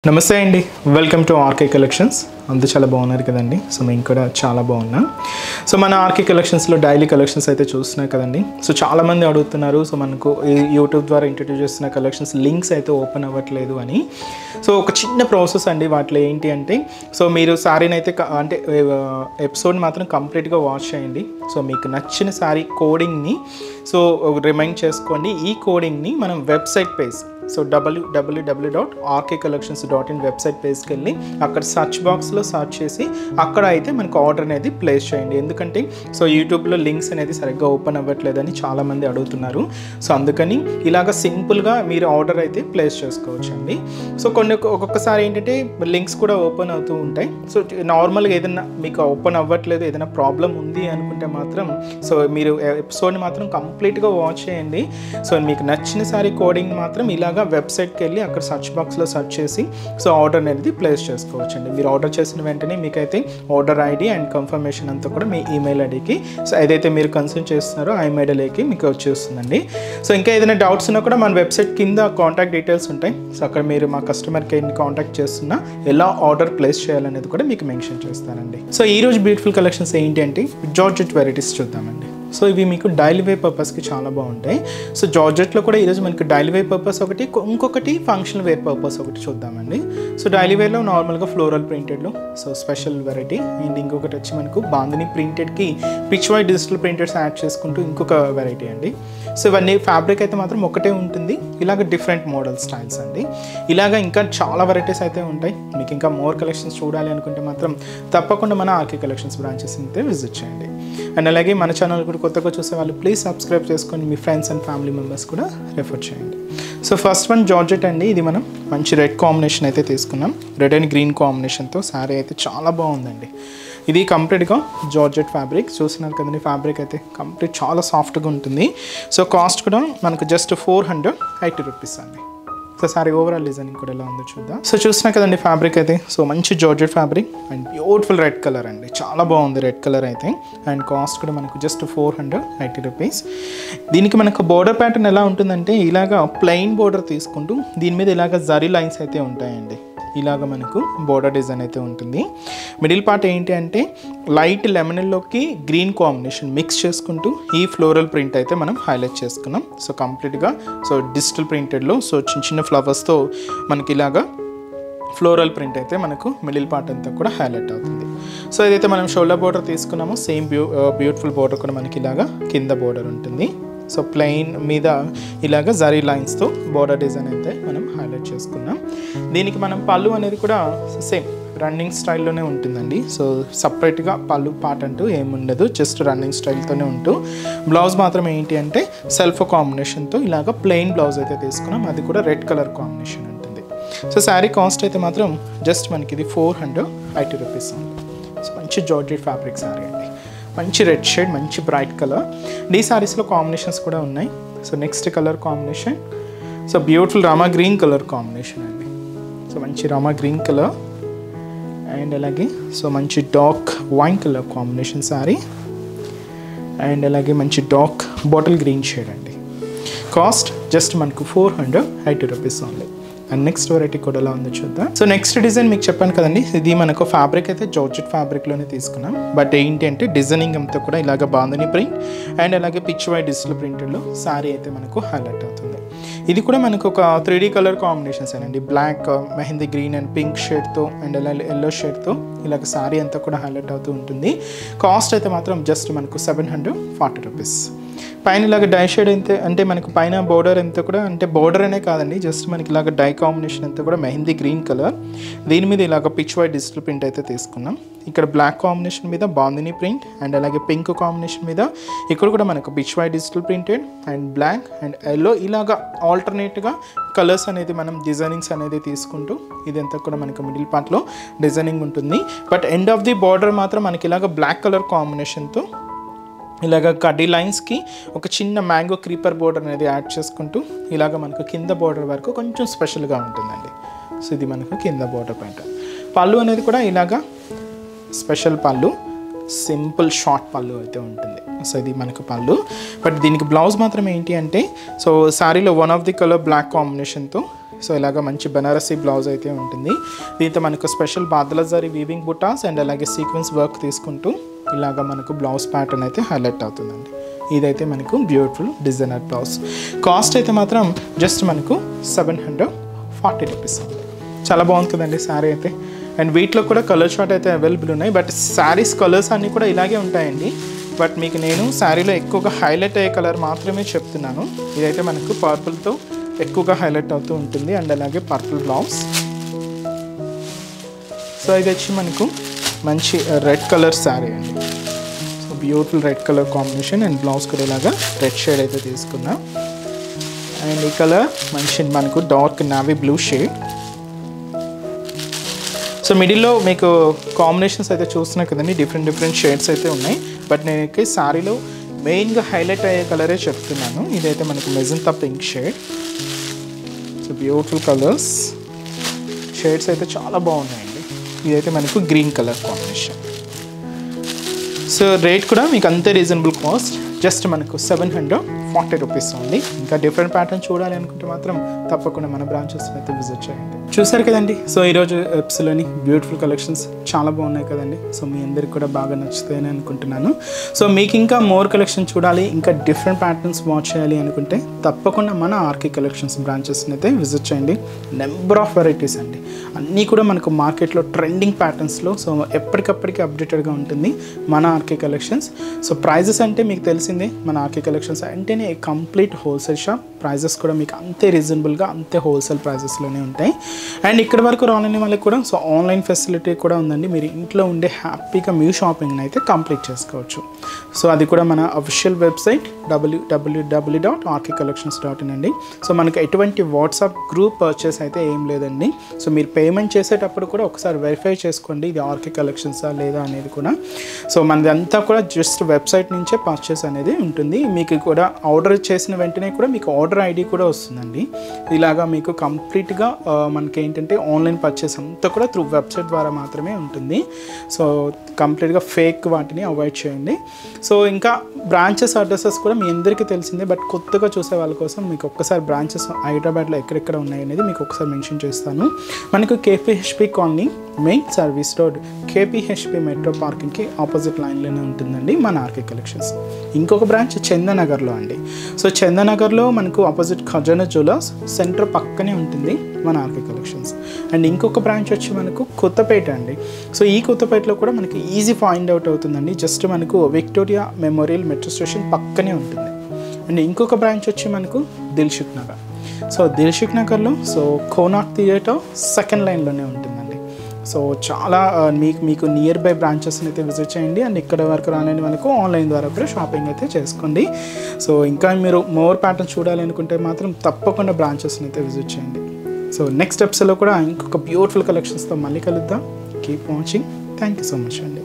నమస్తే అండి, welcome to RK collections. అంతా చాలా బాగున్నారు కదండి. సో మేము కూడా చాలా బాగున్నాం. సో మన ఆర్కే కలెక్షన్స్లో డైలీ కలెక్షన్స్ అయితే చూస్తున్నాయి కదండి. సో చాలామంది అడుగుతున్నారు, సో మనకు యూట్యూబ్ ద్వారా ఇంట్రడ్యూస్ చేస్తున్న కలెక్షన్స్ లింక్స్ అయితే ఓపెన్ అవ్వట్లేదు అని. సో ఒక చిన్న ప్రాసెస్ అండి వాటిలో ఏంటి అంటే, సో మీరు శారీని అయితే అంటే ఎపిసోడ్ మాత్రం కంప్లీట్గా వాచ్ చేయండి. సో మీకు నచ్చిన శారీ కోడింగ్ని సో రిమైండ్ చేసుకోండి. ఈ కోడింగ్ని మనం website page, so www.rkcollections.in website పేజ్కి వెళ్ళి అక్కడ సర్చ్ బాక్స్లో సర్చ్ చేసి అక్కడ అయితే మనకు ఆర్డర్ అనేది ప్లేస్ చేయండి. ఎందుకంటే సో యూట్యూబ్లో లింక్స్ అనేది సరిగ్గా ఓపెన్ అవ్వట్లేదని చాలామంది అడుగుతున్నారు. సో అందుకని ఇలాగ సింపుల్గా మీరు ఆర్డర్ అయితే ప్లేస్ చేసుకోవచ్చండి. సో ఒక్కొక్కసారి ఏంటంటే లింక్స్ కూడా ఓపెన్ అవుతూ ఉంటాయి. సో నార్మల్గా ఏదైనా మీకు ఓపెన్ అవ్వట్లేదు, ఏదైనా ప్రాబ్లం ఉంది అనుకుంటే మాత్రం సో మీరు ఎపిసోడ్ని మాత్రం కంప్లీట్గా వాచ్ చేయండి. సో మీకు నచ్చిన సారీ కోడింగ్ మాత్రం ఇలాగ వెబ్సైట్కి వెళ్ళి అక్కడ సర్చ్ బాక్స్లో సర్చ్ చేసి సో ఆర్డర్ అనేది ప్లేస్ చేసుకోవచ్చండి. మీరు ఆర్డర్ చేసిన వెంటనే మీకైతే ఆర్డర్ ఐడి అండ్ కన్ఫర్మేషన్ అంతా కూడా మీ ఈమెయిల్ ఐడికి, సో ఏదైతే మీరు కన్సల్ట్ చేస్తున్నారో ఆ ఈమెయిల్ ఐడికి మీకు వచ్చేస్తుందండి. సో ఇంకా ఏదైనా డౌట్స్ ఉన్నా కూడా మన వెబ్సైట్ కింద కాంటాక్ట్ డీటెయిల్స్ ఉంటాయి. సో అక్కడ మీరు మా కస్టమర్ కేర్ని కాంటాక్ట్ చేస్తున్నా ఎలా ఆర్డర్ ప్లేస్ చేయాలనేది కూడా మీకు మెన్షన్ చేస్తానండి. సో ఈరోజు బ్యూటిఫుల్ కలెక్షన్స్ ఏంటి అంటే జార్జెట్ వెరైటీస్ చూద్దామండి. సో ఇవి మీకు డైలీ వేర్ పర్పస్కి చాలా బాగుంటాయి. సో జార్జెట్లో కూడా ఈరోజు మనకి డైలీ వేర్ పర్పస్ ఒకటి, ఇంకొకటి ఫంక్షనల్ వేర్ పర్పస్ ఒకటి చూద్దామండి. సో డైలీ వేర్లో నార్మల్గా ఫ్లోరల్ ప్రింటెడ్లో సో స్పెషల్ వెరైటీ, అండ్ ఇంకొకటి వచ్చి మనకు బాందిని ప్రింటెడ్కి పిచ్ వైట్ డిజిటల్ ప్రింటెడ్స్ యాడ్ చేసుకుంటూ ఇంకొక వెరైటీ అండి. సో ఇవన్నీ ఫ్యాబ్రిక్ అయితే మాత్రం ఒకటే ఉంటుంది, ఇలాగ డిఫరెంట్ మోడల్ స్టైల్స్ అండి. ఇలాగ ఇంకా చాలా వెరైటీస్ అయితే ఉంటాయి. మీకు ఇంకా మోర్ కలెక్షన్స్ చూడాలి అనుకుంటే మాత్రం తప్పకుండా మన ఆర్కే కలెక్షన్స్ బ్రాంచెస్ అయితే విజిట్ చేయండి. అండ్ అలాగే మన ఛానల్ కూడా కొత్తగా చూసే వాళ్ళు ప్లీజ్ సబ్స్క్రైబ్ చేసుకొని మీ ఫ్రెండ్స్ అండ్ ఫ్యామిలీ మెంబర్స్ కూడా రెఫర్ చేయండి. సో ఫస్ట్ వన్ జార్జెట్ అండి. ఇది మనం మంచి రెడ్ కాంబినేషన్ అయితే తీసుకున్నాం. రెడ్ అండ్ గ్రీన్ కాంబినేషన్తో శారీ అయితే చాలా బాగుందండి. ఇది కంప్లీట్గా జార్జెట్ ఫ్యాబ్రిక్ చూస్తున్నారు కదండి. ఫ్యాబ్రిక్ అయితే కంప్లీట్ చాలా సాఫ్ట్గా ఉంటుంది. సో కాస్ట్ కూడా మనకు జస్ట్ 480 రూపీస్ అండి. సో సారీ ఓవరాల్ డిజైనింగ్ కూడా ఎలా ఉందో చూద్దాం. సో చూస్తున్నా కదండి ఫ్యాబ్రిక్ అయితే సో మంచి georgette fabric and beautiful red colour అండి, చాలా బాగుంది రెడ్ కలర్ అయితే. అండ్ కాస్ట్ కూడా మనకు జస్ట్ 480 రూపీస్. దీనికి మనకు బోర్డర్ ప్యాటర్న్ ఎలా ఉంటుందంటే ఇలాగ ప్లెయిన్ బోర్డర్ తీసుకుంటూ దీని మీద ఇలాగ జరీ లైన్స్ అయితే ఉంటాయండి. ఇలాగ మనకు బోర్డర్ డిజైన్ అయితే ఉంటుంది. మిడిల్ పార్ట్ ఏంటి అంటే లైట్ లెమనల్లోకి గ్రీన్ కాంబినేషన్ మిక్స్ చేసుకుంటూ ఈ ఫ్లోరల్ ప్రింట్ అయితే మనం హైలైట్ చేసుకున్నాం. సో కంప్లీట్గా సో డిజిటల్ ప్రింటెడ్లో సో చిన్న చిన్న ఫ్లవర్స్తో మనకి ఇలాగా ఫ్లోరల్ ప్రింట్ అయితే మనకు మిడిల్ పార్ట్ అంతా కూడా హైలైట్ అవుతుంది. సో ఏదైతే మనం షోల్డర్ బోర్డర్ తీసుకున్నామో సేమ్ బ్యూటిఫుల్ బోర్డర్ కూడా మనకి ఇలాగా కింద బోర్డర్ ఉంటుంది. సో ప్లెయిన్ మీద ఇలాగ జరీ లైన్స్తో బోర్డర్ డిజైన్ అయితే మనం హైలైట్ చేసుకున్నాం. దీనికి మనం పళ్ళు అనేది కూడా సేమ్ రన్నింగ్ స్టైల్లోనే ఉంటుందండి. సో సపరేట్గా పళ్ళు పార్ట్ అంటూ ఏముండదు, జస్ట్ రన్నింగ్ స్టైల్తోనే ఉంటూ బ్లౌజ్ మాత్రం ఏంటి అంటే సెల్ఫ్ కాంబినేషన్తో ఇలాగ ప్లెయిన్ బ్లౌజ్ అయితే తీసుకున్నాం. అది కూడా రెడ్ కలర్ కాంబినేషన్ ఉంటుంది. సో శారీ కాస్ట్ అయితే మాత్రం జస్ట్ మనకి ఇది 480 రూపీస్ ఉంది. సో మంచి జార్జెట్ ఫ్యాబ్రిక్ శారీ అండి, మంచి రెడ్ షేడ్, మంచి బ్రైట్ కలర్. ఈ శారీస్లో కాంబినేషన్స్ కూడా ఉన్నాయి. So next colour combination so beautiful Rama green colour combination అండి. సో మంచి రామా గ్రీన్ కలర్ అండ్ అలాగే సో మంచి dark wine colour combination sari and అలాగే మంచి డార్క్ బాటిల్ గ్రీన్ షేడ్ అండి. కాస్ట్ జస్ట్ మనకు 480 rupees only. And next variety కూడా ఎలా ఉందో చూద్దాం. సో నెక్స్ట్ డిజైన్ మీకు చెప్పాను కదండి, ఇది మనకు ఫ్యాబ్రిక్ అయితే జార్జెట్ ఫ్యాబ్రిక్లోనే తీసుకున్నాం. బట్ ఏంటి అంటే డిజైనింగ్ అంతా కూడా ఇలాగ బాందని ప్రింట్ అండ్ అలాగే పిచ్ వైట్ డిజిటల్ ప్రింట్లో శారీ అయితే మనకు హైలైట్ అవుతుంది. ఇది కూడా మనకు ఒక 3D కలర్ కాంబినేషన్స్ అండి, black, mehndi green and pink షేడ్తో అండ్ అలాగే ఎల్లో షేడ్తో ఇలాగ శారీ అంతా కూడా హైలైట్ అవుతూ ఉంటుంది. కాస్ట్ అయితే మాత్రం జస్ట్ మనకు 740 రూపీస్. పైన ఇలాగ డై షేడ్ అయితే అంటే మనకు పైన బోర్డర్ అంతా కూడా అంటే బోర్డర్ అనే కాదండి, జస్ట్ మనకి ఇలాగ డై కాంబినేషన్ అంతా కూడా మెహందీ గ్రీన్ కలర్, దీని మీద ఇలాగ పిచ్ వైట్ డిజిటల్ ప్రింట్ అయితే తీసుకున్నాం. ఇక్కడ బ్లాక్ కాంబినేషన్ మీద బాందిని ప్రింట్ అండ్ అలాగే పింక్ కాంబినేషన్ మీద ఇక్కడ కూడా మనకు peach white digital printed and black and yellow ఇలాగా ఆల్టర్నేట్గా కలర్స్ అనేది మనం డిజైనింగ్స్ అనేది తీసుకుంటూ ఇదంతా కూడా మనకు మిడిల్ పార్ట్లో డిజైనింగ్ ఉంటుంది. But end of the border మాత్రం మనకి ఇలాగ బ్లాక్ కలర్ కాంబినేషన్తో ఇలాగ కడ్డీ లైన్స్కి ఒక చిన్న మ్యాంగో క్రీపర్ బోర్డర్ అనేది యాడ్ చేసుకుంటూ ఇలాగ మనకు కింద బోర్డర్ వరకు కొంచెం స్పెషల్గా ఉంటుందండి. సో ఇది మనకు కింద బోర్డర్ పైన పళ్ళు అనేది కూడా ఇలాగా స్పెషల్ పళ్ళు సింపుల్ షార్ట్ పళ్ళు అయితే ఉంటుంది. సో ఇది మనకు పళ్ళు, బట్ దీనికి బ్లౌజ్ మాత్రం ఏంటి అంటే సో శారీలో one of the colour black కాంబినేషన్తో సో ఇలాగ మంచి బనారసీ బ్లౌజ్ అయితే ఉంటుంది. దీంతో మనకు స్పెషల్ బాదల జరీ వీవింగ్ బుటాస్ అండ్ అలాగే సీక్వెన్స్ వర్క్ తీసుకుంటూ ఇలాగ మనకు బ్లౌజ్ ప్యాటర్న్ అయితే హైలైట్ అవుతుందండి. ఇదైతే మనకు బ్యూటిఫుల్ డిజైనర్ బ్లౌజ్. కాస్ట్ అయితే మాత్రం జస్ట్ మనకు 740 రూపీస్. చాలా బాగుంది కదండి శారీ అయితే. అండ్ వీటిలో కూడా కలర్ షార్ట్ అయితే అవైలబుల్ ఉన్నాయి, బట్ శారీస్ కలర్స్ అన్నీ కూడా ఇలాగే ఉంటాయండి. బట్ మీకు నేను శారీలో ఎక్కువగా హైలైట్ అయ్యే కలర్ మాత్రమే చెప్తున్నాను. ఇదైతే మనకు పర్పుల్తో ఎక్కువగా హైలైట్ అవుతూ ఉంటుంది అండ్ అలాగే పర్పుల్ బ్లౌజ్. సో ఇది వచ్చి మనకు మంచి రెడ్ కలర్ శారీ అండి. So beautiful red colour combination and blouse కూడా ఇలాగా రెడ్ షేడ్ అయితే తీసుకున్నా. అండ్ ఈ కలర్ మంచి మనకు dark navy blue shade. So మిడిల్లో మీకు కాంబినేషన్స్ అయితే చూస్తున్నా కదండి, డిఫరెంట్ షేడ్స్ అయితే ఉన్నాయి. బట్ నేను శారీలో మెయిన్గా హైలైట్ అయ్యే కలరే చెప్తున్నాను. ఇదైతే మనకు magenta pink shade. So beautiful colours, shades అయితే చాలా బాగున్నాయండి. ఇదైతే మనకు green colour combination. So rate కూడా మీకు అంతే రీజనబుల్ కాస్ట్, జస్ట్ మనకు 740 రూపీస్ ఉంది. ఇంకా డిఫరెంట్ ప్యాటర్న్ చూడాలి అనుకుంటే మాత్రం తప్పకుండా మన బ్రాంచెస్ అయితే విజిట్ చేయండి. చూసారు కదండి, సో ఈరోజు ఎప్స్లోని బ్యూటిఫుల్ కలెక్షన్స్ చాలా బాగున్నాయి కదండి. సో మీ అందరికి కూడా బాగా నచ్చుతాయని అనుకుంటున్నాను. సో మీకు ఇంకా మోర్ కలెక్షన్ చూడాలి, ఇంకా డిఫరెంట్ ప్యాటర్న్స్ వాచ్ చేయాలి అనుకుంటే తప్పకుండా మన ఆర్కే కలెక్షన్స్ బ్రాంచెస్ని అయితే విజిట్ చేయండి. నెంబర్ ఆఫ్ వెరైటీస్ అండి, అన్నీ కూడా మనకు మార్కెట్లో ట్రెండింగ్ ప్యాటర్న్స్లో సో ఎప్పటికప్పటికి అప్డేటెడ్గా ఉంటుంది మన ఆర్కే కలెక్షన్స్. సో ప్రైజెస్ అంటే మీకు తెలిసిందే, మన ఆర్కే కలెక్షన్స్ అంటేనే కంప్లీట్ హోల్సేల్ షాప్. ప్రైజెస్ కూడా మీకు అంతే రీజనబుల్గా అంతే హోల్సేల్ ప్రైజెస్లోనే ఉంటాయి. అండ్ ఇక్కడ వరకు రాలేని వాళ్ళకి కూడా సో ఆన్లైన్ ఫెసిలిటీ కూడా ఉందండి. మీరు ఇంట్లో ఉండే హ్యాపీగా మీ షాపింగ్ని అయితే కంప్లీట్ చేసుకోవచ్చు. సో అది కూడా మన అఫీషియల్ వెబ్సైట్ www.rkcollections.in అండి. సో మనకి ఎటువంటి వాట్సాప్ గ్రూప్ పర్చేస్ అయితే ఏం లేదండి. సో మీరు పేమెంట్ చేసేటప్పుడు కూడా ఒకసారి వెరిఫై చేసుకోండి ఇది ఆర్కే కలెక్షన్సా లేదా అనేది కూడా. సో మనది అంతా కూడా జస్ట్ వెబ్సైట్ నుంచే పర్చేస్ అనేది ఉంటుంది. మీకు కూడా ఆర్డర్ చేసిన వెంటనే కూడా మీకు ఆర్డర్ ఐడి కూడా వస్తుందండి. ఇలాగా మీకు కంప్లీట్గా మనకి ఏంటంటే ఆన్లైన్ పర్చేస్ అంతా కూడా త్రూ వెబ్సైట్ ద్వారా మాత్రమే ఉంటుంది. సో కంప్లీట్గా ఫేక్ వాటిని అవాయిడ్ చేయండి. సో ఇంకా బ్రాంచెస్ అడ్రసెస్ కూడా మీ అందరికీ తెలిసిందే, బట్ కొత్తగా చూసే వాళ్ళ కోసం మీకు ఒక్కసారి బ్రాంచెస్ హైదరాబాద్లో ఎక్కడెక్కడ ఉన్నాయి అనేది మీకు ఒకసారి మెన్షన్ చేస్తాను. మనకు KPHB colony main service road KPHB metro పార్కింగ్కి ఆపోజిట్ లైన్లోనే ఉంటుందండి మన ఆర్కే కలెక్షన్స్. ఇంకొక బ్రాంచ్ చందనగర్లో అండి. సో చందనగర్లో మనకు ఆపోజిట్ ఖజానా జ్యువెలర్స్ సెంటర్ పక్కనే ఉంటుంది మన ఆర్కే కలెక్షన్స్. అండ్ ఇంకొక బ్రాంచ్ వచ్చి మనకు కొత్తపేట అండి. సో ఈ కొత్తపేటలో కూడా మనకి ఈజీ ఫైండ్ అవుట్ అవుతుందండి. జస్ట్ మనకు విక్టోరియా మెమోరియల్ మెట్రో స్టేషన్ పక్కనే ఉంటుంది. అండ్ ఇంకొక బ్రాంచ్ వచ్చి మనకు దిల్షుక్ నగర్. సో దిల్షుక్ నగర్లో సో కోనార్క్ థియేటర్ సెకండ్ లైన్లోనే ఉంటుందండి. సో చాలా మీకు నియర్ బై బ్రాంచెస్ని అయితే విజిట్ చేయండి. అండ్ ఇక్కడ వరకు రాలేని వాళ్ళకు ఆన్లైన్ ద్వారా కూడా షాపింగ్ అయితే చేసుకోండి. సో ఇంకా మీరు మోర్ ప్యాటర్న్ చూడాలి అనుకుంటే మాత్రం తప్పకుండా బ్రాంచెస్ని అయితే విజిట్ చేయండి. సో నెక్స్ట్ ఎపిసోడ్లో కూడా ఇంకొక బ్యూటిఫుల్ కలెక్షన్స్తో మళ్ళీ కలుద్దాం. Keep watching. Thank you so much అండి.